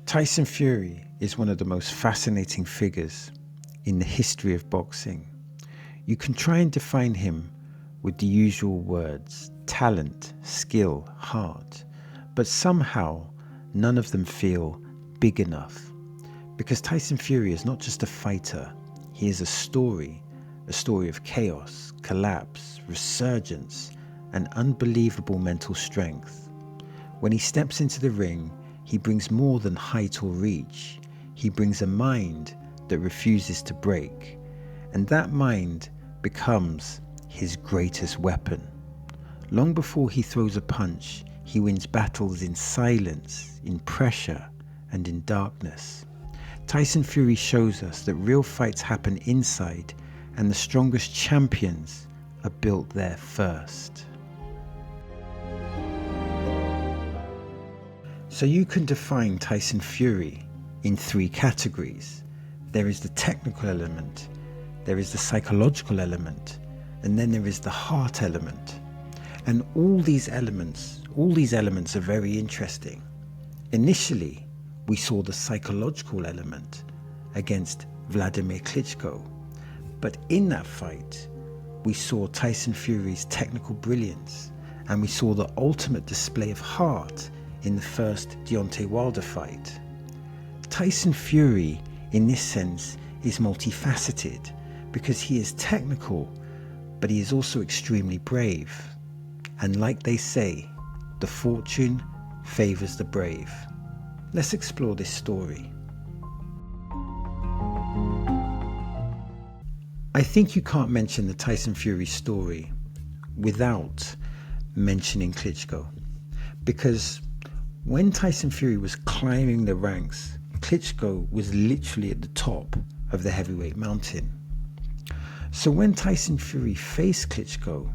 Tyson Fury is one of the most fascinating figures in the history of boxing. You can try and define him with the usual words: talent, skill, heart, but somehow none of them feel big enough. Because Tyson Fury is not just a fighter, he is a story of chaos, collapse, resurgence, and unbelievable mental strength. When he steps into the ring, he brings more than height or reach. He brings a mind that refuses to break, and that mind becomes his greatest weapon. Long before he throws a punch, he wins battles in silence, in pressure, and in darkness. Tyson Fury shows us that real fights happen inside, and the strongest champions are built there first. So you can define Tyson Fury in three categories. There is the technical element, there is the psychological element, and then there is the heart element. And all these elements are very interesting. Initially, we saw the psychological element against Vladimir Klitschko. But in that fight, we saw Tyson Fury's technical brilliance, and we saw the ultimate display of heart in the first Deontay Wilder fight. Tyson Fury, in this sense, is multifaceted because he is technical, but he is also extremely brave. And like they say, the fortune favors the brave. Let's explore this story. I think you can't mention the Tyson Fury story without mentioning Klitschko, because when Tyson Fury was climbing the ranks, Klitschko was literally at the top of the heavyweight mountain. So when Tyson Fury faced Klitschko,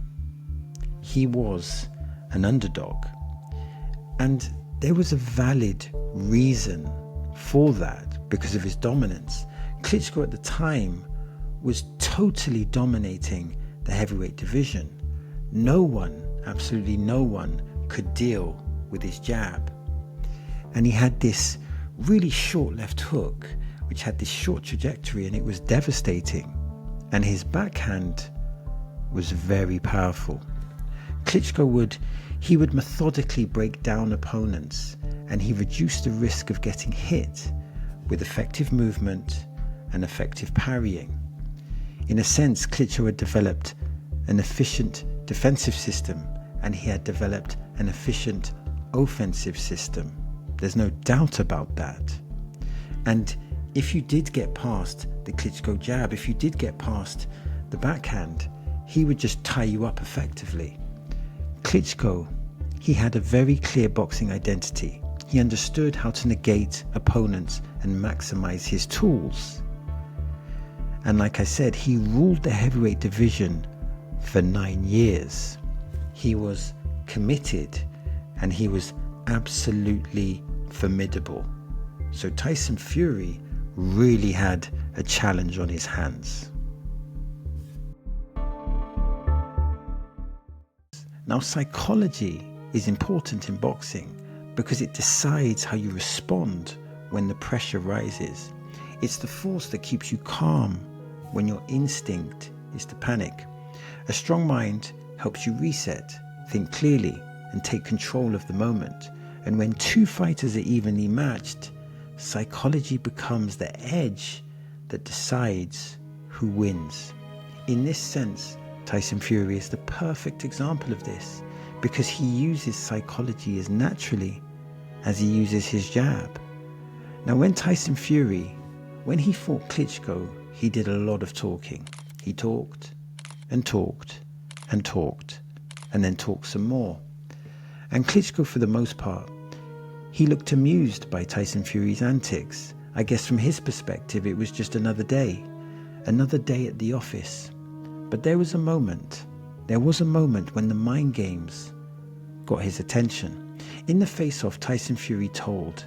he was an underdog. And there was a valid reason for that because of his dominance. Klitschko at the time was totally dominating the heavyweight division. No one, absolutely no one, could deal with his jab. And he had this really short left hook, which had this short trajectory, and it was devastating. And his backhand was very powerful. Klitschko would methodically break down opponents, and he reduced the risk of getting hit with effective movement and effective parrying. In a sense, Klitschko had developed an efficient defensive system, and he had developed an efficient offensive system. There's no doubt about that. And if you did get past the Klitschko jab, if you did get past the backhand, he would just tie you up effectively. Klitschko, he had a very clear boxing identity. He understood how to negate opponents and maximize his tools. And like I said, he ruled the heavyweight division for 9 years. He was committed and he was absolutely formidable. So Tyson Fury really had a challenge on his hands. Now, psychology is important in boxing because it decides how you respond when the pressure rises. It's the force that keeps you calm when your instinct is to panic. A strong mind helps you reset, think clearly, and take control of the moment. And when two fighters are evenly matched, psychology becomes the edge that decides who wins. In this sense, Tyson Fury is the perfect example of this because he uses psychology as naturally as he uses his jab. Now, when Tyson Fury, when he fought Klitschko, he did a lot of talking. He talked and talked and talked and then talked some more. And Klitschko, for the most part, he looked amused by Tyson Fury's antics. I guess from his perspective, it was just another day at the office. But there was a moment when the mind games got his attention. In the face-off, Tyson Fury told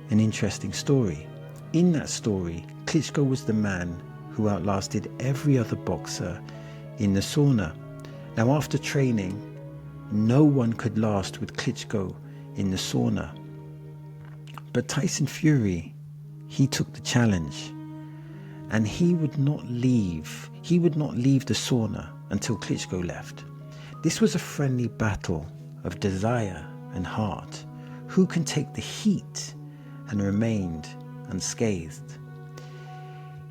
an interesting story. In that story, Klitschko was the man who outlasted every other boxer in the sauna. Now, after training, no one could last with Klitschko in the sauna. But Tyson Fury, he took the challenge, and he would not leave the sauna until Klitschko left. This was a friendly battle of desire and heart. Who can take the heat and remained unscathed?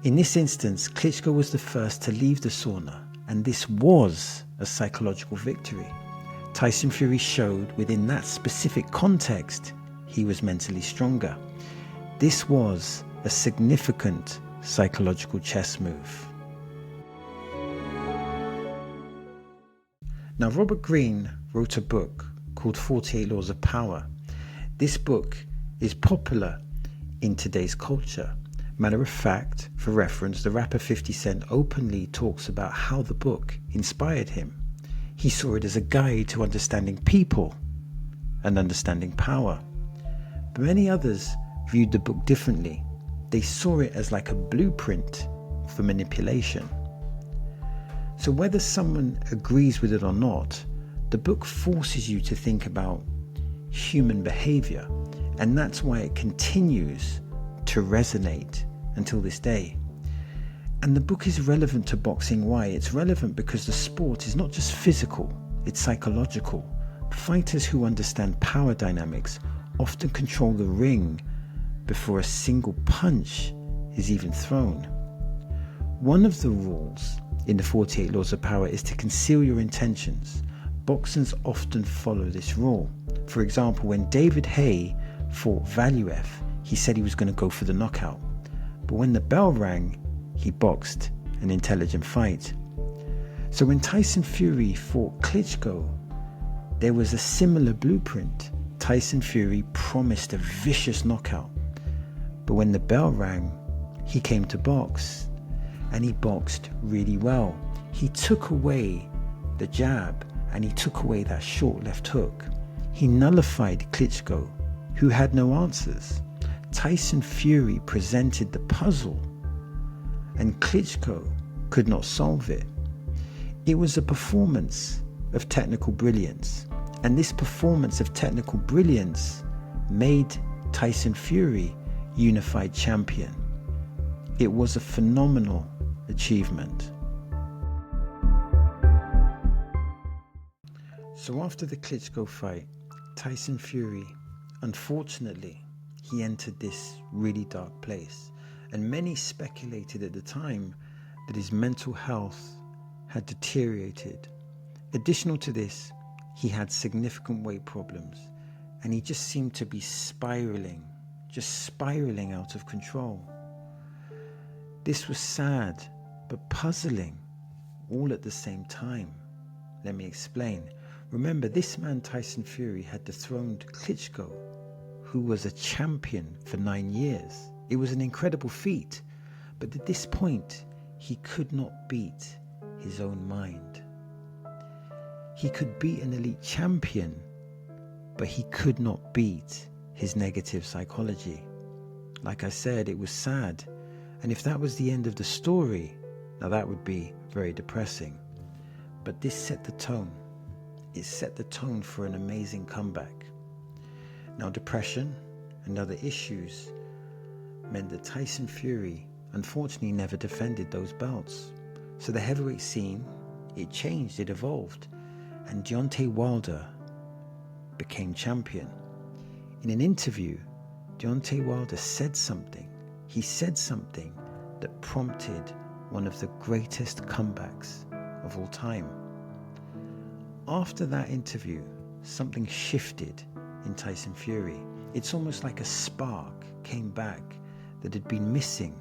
In this instance, Klitschko was the first to leave the sauna, and this was a psychological victory. Tyson Fury showed within that specific context he was mentally stronger. This was a significant psychological chess move. Now, Robert Greene wrote a book called 48 Laws of Power. This book is popular in today's culture. Matter of fact, for reference, the rapper 50 Cent openly talks about how the book inspired him. He saw it as a guide to understanding people and understanding power. But many others viewed the book differently. They saw it as like a blueprint for manipulation. So whether someone agrees with it or not, the book forces you to think about human behavior, and that's why it continues to resonate until this day. And the book is relevant to boxing. Why? It's relevant because the sport is not just physical, it's psychological. Fighters who understand power dynamics often control the ring before a single punch is even thrown. One of the rules in the 48 Laws of Power is to conceal your intentions. Boxers often follow this rule. For example, when David Haye fought Valuev, he said he was going to go for the knockout. But when the bell rang, he boxed an intelligent fight. So when Tyson Fury fought Klitschko, there was a similar blueprint. Tyson Fury promised a vicious knockout. But when the bell rang, he came to box, and he boxed really well. He took away the jab, and he took away that short left hook. He nullified Klitschko, who had no answers. Tyson Fury presented the puzzle, and Klitschko could not solve it. It was a performance of technical brilliance, and this performance of technical brilliance made Tyson Fury unified champion. It was a phenomenal achievement. So after the Klitschko fight, Tyson Fury, unfortunately, he entered this really dark place, and many speculated at the time that his mental health had deteriorated. Additional to this, he had significant weight problems, and he just seemed to be spiraling out of control. This was sad, but puzzling, all at the same time. Let me explain. Remember, this man Tyson Fury had dethroned Klitschko, who was a champion for 9 years. It was an incredible feat, but at this point, he could not beat his own mind. He could beat an elite champion, but he could not beat his negative psychology. Like I said, it was sad, and if that was the end of the story, now that would be very depressing. But this set the tone. It set the tone for an amazing comeback. Now, depression and other issues meant that Tyson Fury unfortunately never defended those belts. So the heavyweight scene, it changed, it evolved, and Deontay Wilder became champion. In an interview, Deontay Wilder said something. He said something that prompted one of the greatest comebacks of all time. After that interview, something shifted in Tyson Fury. It's almost like a spark came back that had been missing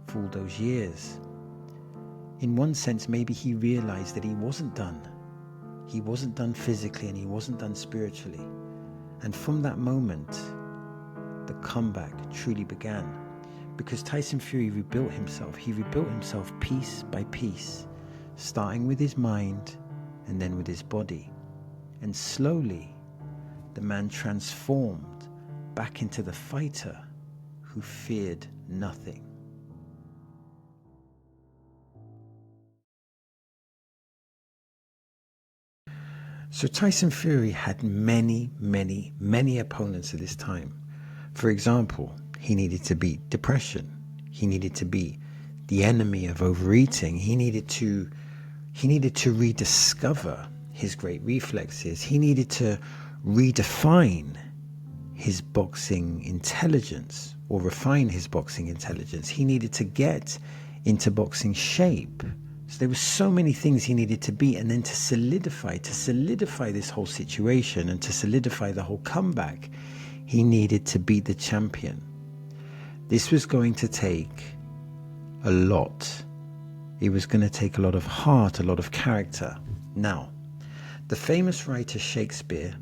for all those years. In one sense, maybe he realized that he wasn't done. He wasn't done physically, and he wasn't done spiritually. And from that moment, the comeback truly began. Because Tyson Fury rebuilt himself. He rebuilt himself piece by piece, starting with his mind and then with his body. And slowly, the man transformed back into the fighter who feared nothing. So Tyson Fury had many opponents at this time. For example, he needed to beat depression. He needed to beat the enemy of overeating. He needed to rediscover his great reflexes. He needed to redefine his boxing intelligence, or refine his boxing intelligence. He needed to get into boxing shape. So there were so many things he needed to beat, and then to solidify this whole situation and to solidify the whole comeback, he needed to beat the champion. This was going to take a lot. It was going to take a lot of heart, a lot of character. Now, the famous writer Shakespeare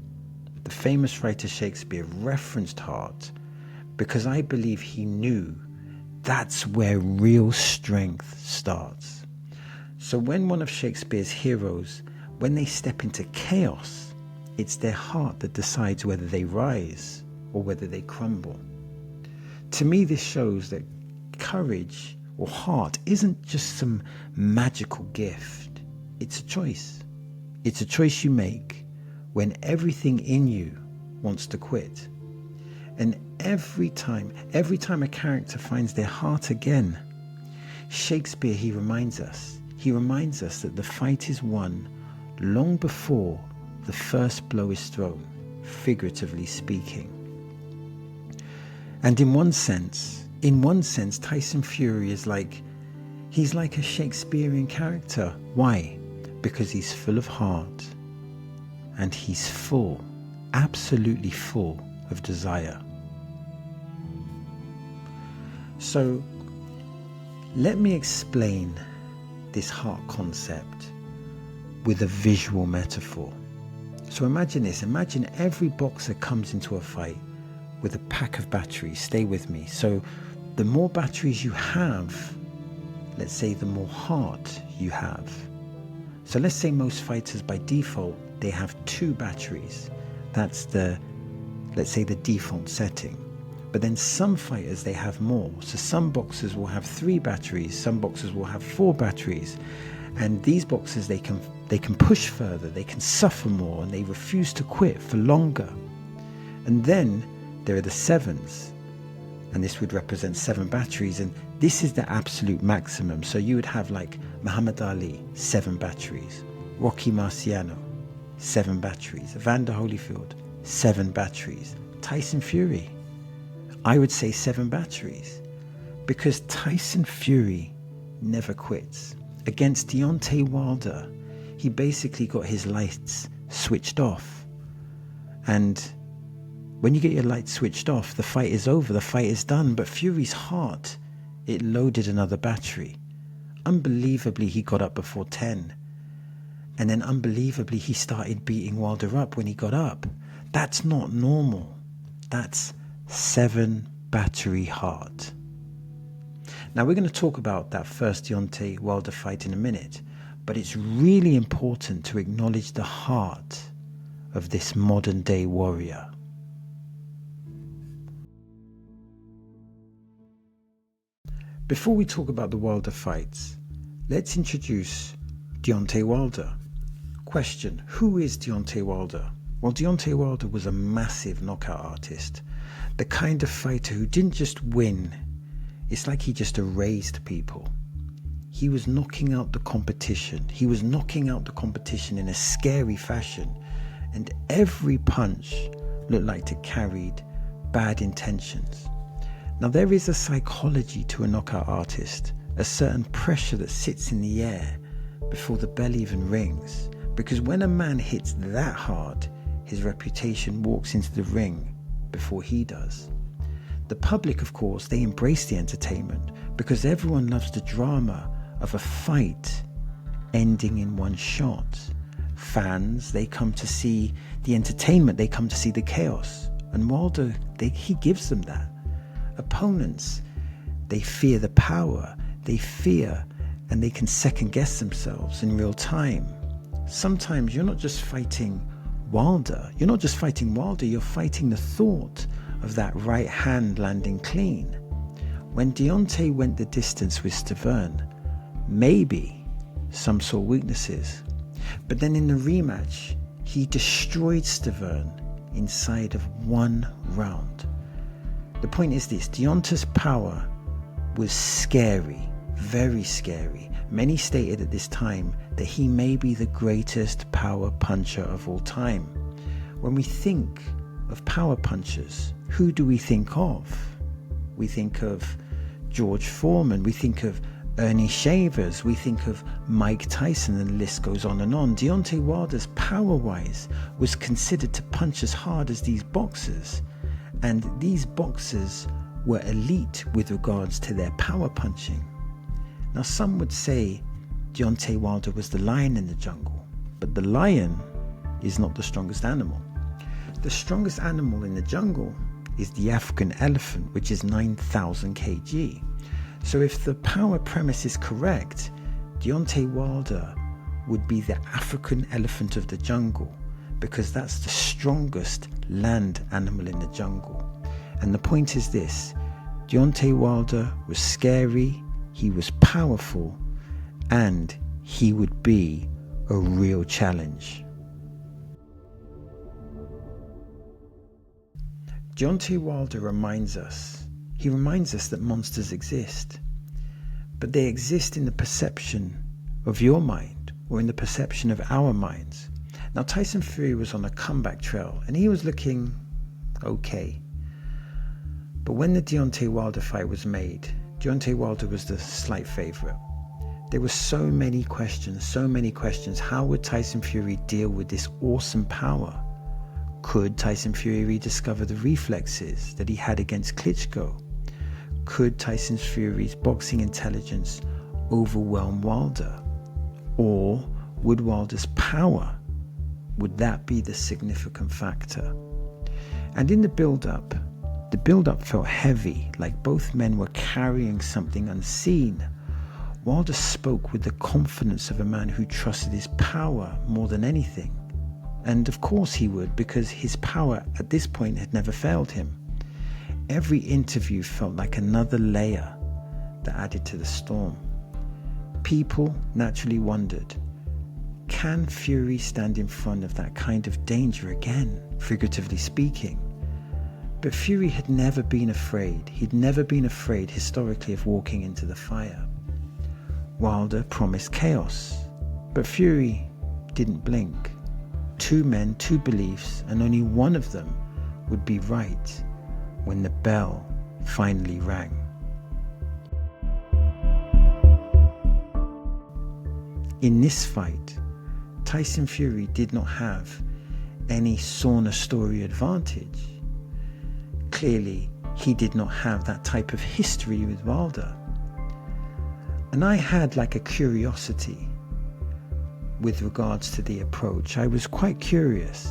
referenced heart because I believe he knew that's where real strength starts. So when one of Shakespeare's heroes, when they step into chaos, it's their heart that decides whether they rise or whether they crumble. To me, this shows that courage or heart isn't just some magical gift. It's a choice. It's a choice you make when everything in you wants to quit. And every time a character finds their heart again, Shakespeare, he reminds us that the fight is won long before the first blow is thrown, figuratively speaking. And in one sense, Tyson Fury is he's like a Shakespearean character. Why? Because he's full of heart and he's full, absolutely full of desire. So let me explain this heart concept with a visual metaphor. So imagine this. Imagine every boxer comes into a fight with a pack of batteries. Stay with me. So the more batteries you have, let's say the more heart you have. So let's say most fighters by default, they have 2 batteries. That's let's say the default setting. But then some fighters, they have more. So some boxers will have 3 batteries, some boxers will have 4 batteries. And these boxers, they can push further, they can suffer more, and they refuse to quit for longer. And then there are the 7s, and this would represent 7 batteries, and this is the absolute maximum. So you would have like Muhammad Ali, 7 batteries, Rocky Marciano, 7 batteries, Evander Holyfield, 7 batteries, Tyson Fury, I would say 7 batteries, because Tyson Fury never quits. Against Deontay Wilder, he basically got his lights switched off. And when you get your lights switched off, the fight is over, the fight is done. But Fury's heart, it loaded another battery. Unbelievably, he got up before 10. And then unbelievably, he started beating Wilder up when he got up. That's not normal. That's 7 battery heart. Now we're going to talk about that first Deontay Wilder fight in a minute, but it's really important to acknowledge the heart of this modern day warrior. Before we talk about the Wilder fights, let's introduce Deontay Wilder. Question: who is Deontay Wilder? Well, Deontay Wilder was a massive knockout artist, the kind of fighter who didn't just win. It's like he just erased people. He was knocking out the competition. He was knocking out the competition in a scary fashion. And every punch looked like it carried bad intentions. Now, there is a psychology to a knockout artist, a certain pressure that sits in the air before the bell even rings. Because when a man hits that hard, his reputation walks into the ring before he does. The public, of course, they embrace the entertainment because everyone loves the drama of a fight ending in one shot. Fans, they come to see the entertainment, they come to see the chaos. And Wilder, he gives them that. Opponents, they fear the power, they fear, and they can second guess themselves in real time. Sometimes you're not just fighting Wilder, you're fighting the thought of that right hand landing clean. When Deontay went the distance with Stavern, maybe some saw weaknesses, but then in the rematch, he destroyed Stavern inside of 1 round. The point is this: Deontay's power was scary, very scary. Many stated at this time that he may be the greatest power puncher of all time. When we think of power punchers, who do we think of? We think of George Foreman, we think of Ernie Shavers, we think of Mike Tyson, and the list goes on and on. Deontay Wilder's power-wise was considered to punch as hard as these boxers, and these boxers were elite with regards to their power punching. Now, some would say Deontay Wilder was the lion in the jungle, but the lion is not the strongest animal. The strongest animal in the jungle is the African elephant, which is 9,000 kg. So if the power premise is correct, Deontay Wilder would be the African elephant of the jungle, because that's the strongest land animal in the jungle. And the point is this: Deontay Wilder was scary, he was powerful, and he would be a real challenge. Deontay Wilder reminds us that monsters exist, but they exist in the perception of your mind, or in the perception of our minds. Now, Tyson Fury was on a comeback trail, and he was looking okay. But when the Deontay Wilder fight was made, Deontay Wilder was the slight favourite. There were so many questions. How would Tyson Fury deal with this awesome power? Could Tyson Fury rediscover the reflexes that he had against Klitschko? Could Tyson Fury's boxing intelligence overwhelm Wilder? Or would Wilder's power, would that be the significant factor? And in the build-up felt heavy, like both men were carrying something unseen. Wilder spoke with the confidence of a man who trusted his power more than anything. And of course he would, because his power at this point had never failed him. Every interview felt like another layer that added to the storm. People naturally wondered, can Fury stand in front of that kind of danger again, figuratively speaking? But Fury had never been afraid. He'd never been afraid historically of walking into the fire. Wilder promised chaos, but Fury didn't blink. Two men, two beliefs, and only one of them would be right when the bell finally rang. In this fight, Tyson Fury did not have any sauna story advantage. Clearly, he did not have that type of history with Wilder. And I had like a curiosity with regards to the approach. I was quite curious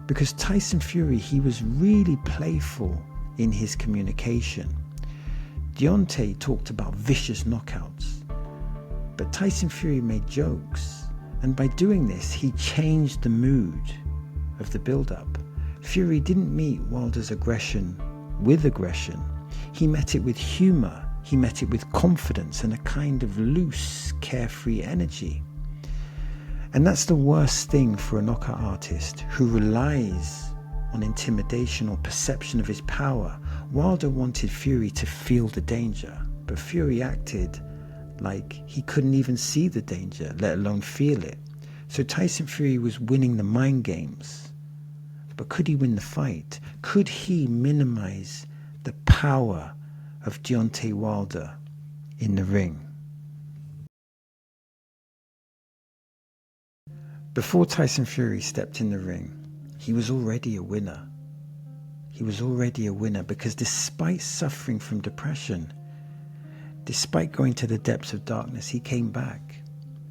because Tyson Fury, he was really playful in his communication. Deontay talked about vicious knockouts, but Tyson Fury made jokes, and by doing this, he changed the mood of the build-up. Fury didn't meet Wilder's aggression with aggression. He met it with humor. He met it with confidence and a kind of loose, carefree energy. And that's the worst thing for a knockout artist who relies on intimidation or perception of his power. Wilder wanted Fury to feel the danger, but Fury acted like he couldn't even see the danger, let alone feel it. So Tyson Fury was winning the mind games. But could he win the fight? Could he minimize the power of Deontay Wilder in the ring? Before Tyson Fury stepped in the ring, he was already a winner. He was already a winner because despite suffering from depression, despite going to the depths of darkness, he came back.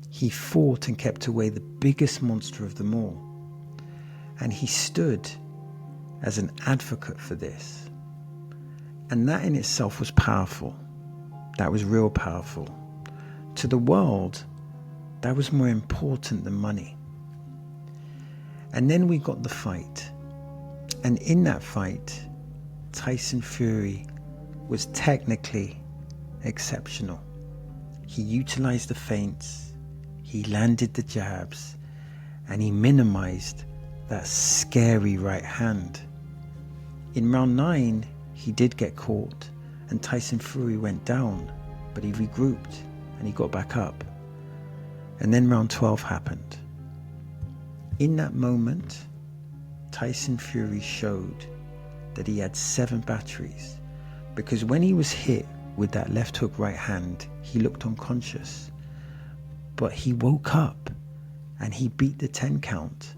He fought and kept away the biggest monster of them all. And he stood as an advocate for this. And that in itself was powerful. That was real powerful. To the world, that was more important than money. And then we got the fight. And in that fight, Tyson Fury was technically exceptional. He utilized the feints, he landed the jabs, and he minimized that scary right hand. In round 9, he did get caught and Tyson Fury went down, but he regrouped and he got back up. And then round 12 happened. In that moment, Tyson Fury showed that he had 7 batteries, because when he was hit with that left hook right hand, he looked unconscious. But he woke up and he beat the 10 count.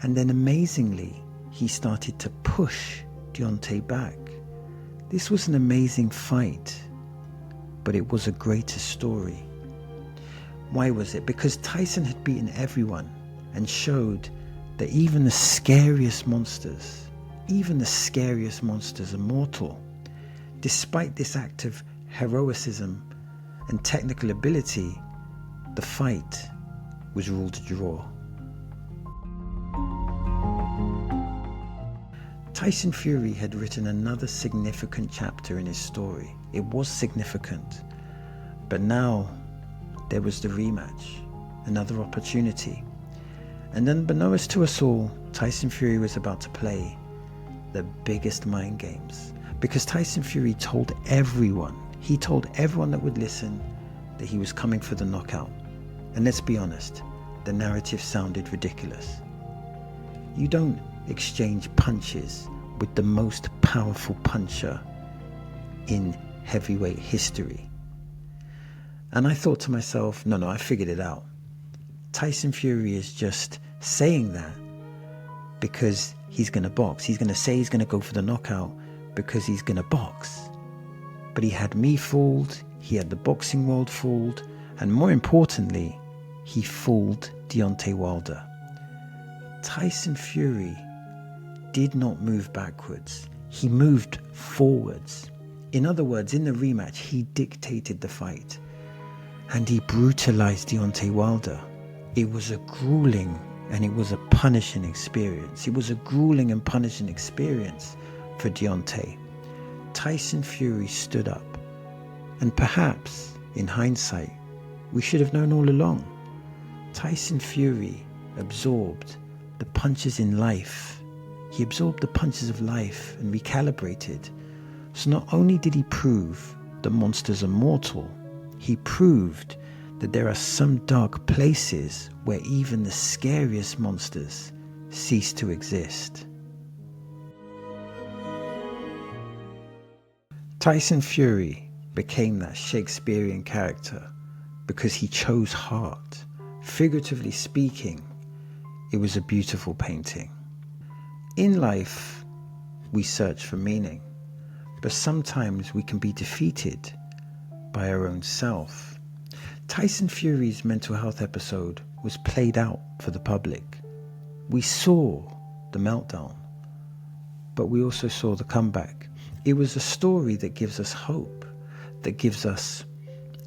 And then amazingly, he started to push Deontay back. This was an amazing fight, but it was a greater story. Why was it? Because Tyson had beaten everyone and showed that even the scariest monsters are mortal. Despite this act of heroicism and technical ability, the fight was ruled a draw. Tyson Fury had written another significant chapter in his story. It was significant, but now there was the rematch, another opportunity. And unbeknownst to us all, Tyson Fury was about to play the biggest mind games, because Tyson Fury told everyone that would listen that he was coming for the knockout. And let's be honest, the narrative sounded ridiculous. You don't exchange punches with the most powerful puncher in heavyweight history. And I thought to myself, no, I figured it out. Tyson Fury is just saying that because he's going to box. He's going to say he's going to go for the knockout because he's going to box. But he had me fooled, he had the boxing world fooled, and more importantly, he fooled Deontay Wilder. Tyson Fury did not move backwards. He moved forwards. In other words, in the rematch, he dictated the fight. And he brutalized Deontay Wilder. It was a grueling and it was a punishing experience. It was a grueling and punishing experience for Deontay. Tyson Fury stood up. And perhaps, in hindsight, we should have known all along. Tyson Fury absorbed the punches in life. He absorbed the punches of life and recalibrated. So not only did he prove that monsters are mortal, he proved that there are some dark places where even the scariest monsters cease to exist. Tyson Fury became that Shakespearean character because he chose heart. Figuratively speaking, it was a beautiful painting. In life, we search for meaning, but sometimes we can be defeated by our own self. Tyson Fury's mental health episode was played out for the public. We saw the meltdown, but we also saw the comeback. It was a story that gives us hope, that gives us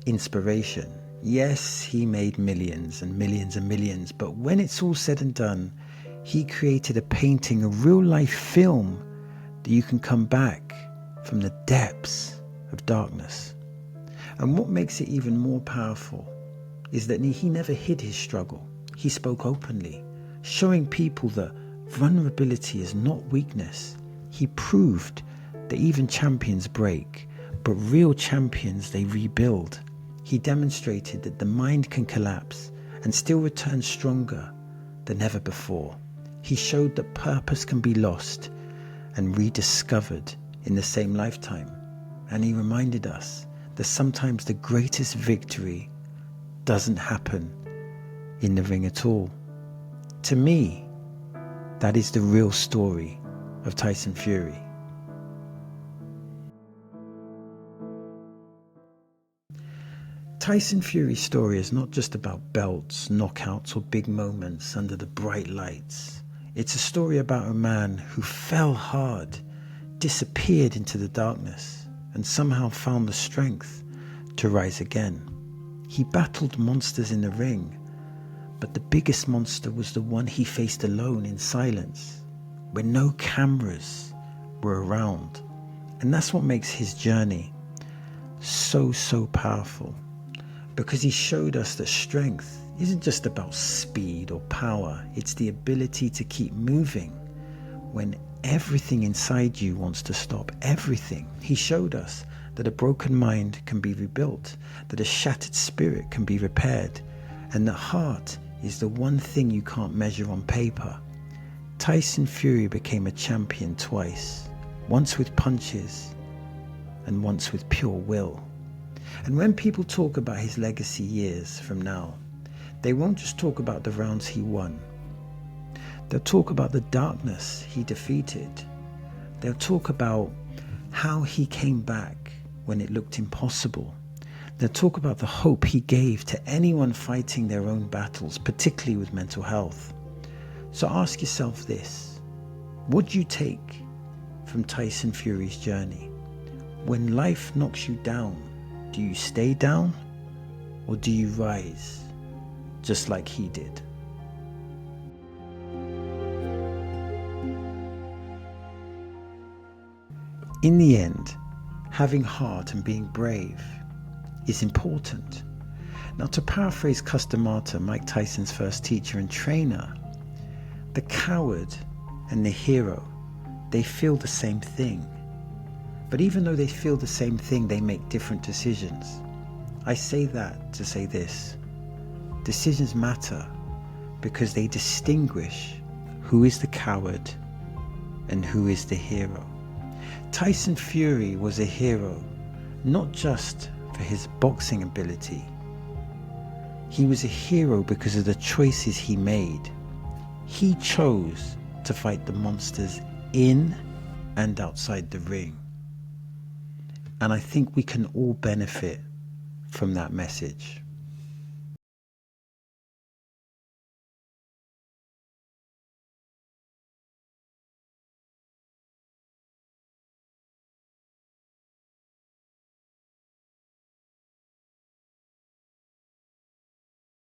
inspiration. Yes, he made millions and millions and millions, but when it's all said and done, he created a painting, a real-life film that you can come back from the depths of darkness. And what makes it even more powerful is that he never hid his struggle. He spoke openly, showing people that vulnerability is not weakness. He proved that even champions break, but real champions, they rebuild. He demonstrated that the mind can collapse and still return stronger than ever before. He showed that purpose can be lost and rediscovered in the same lifetime. And he reminded us that sometimes the greatest victory doesn't happen in the ring at all. To me, that is the real story of Tyson Fury. Tyson Fury's story is not just about belts, knockouts, or big moments under the bright lights. It's a story about a man who fell hard, disappeared into the darkness, and somehow found the strength to rise again. He battled monsters in the ring, but the biggest monster was the one he faced alone in silence, when no cameras were around. And that's what makes his journey so powerful, because he showed us that strength isn't just about speed or power. It's the ability to keep moving when everything inside you wants to stop. Everything. He showed us that a broken mind can be rebuilt, that a shattered spirit can be repaired, and the heart is the one thing you can't measure on paper. Tyson Fury became a champion twice, once with punches and once with pure will. And when people talk about his legacy years from now, they won't just talk about the rounds he won. They'll talk about the darkness he defeated. They'll talk about how he came back when it looked impossible. They'll talk about the hope he gave to anyone fighting their own battles, particularly with mental health. So ask yourself this: what do you take from Tyson Fury's journey? When life knocks you down, do you stay down or do you rise just like he did? In the end, having heart and being brave is important. Now, to paraphrase Cus D'Amato, Mike Tyson's first teacher and trainer, the coward and the hero, they feel the same thing. But even though they feel the same thing, they make different decisions. I say that to say this: decisions matter because they distinguish who is the coward and who is the hero. Tyson Fury was a hero, not just for his boxing ability. He was a hero because of the choices he made. He chose to fight the monsters in and outside the ring. And I think we can all benefit from that message.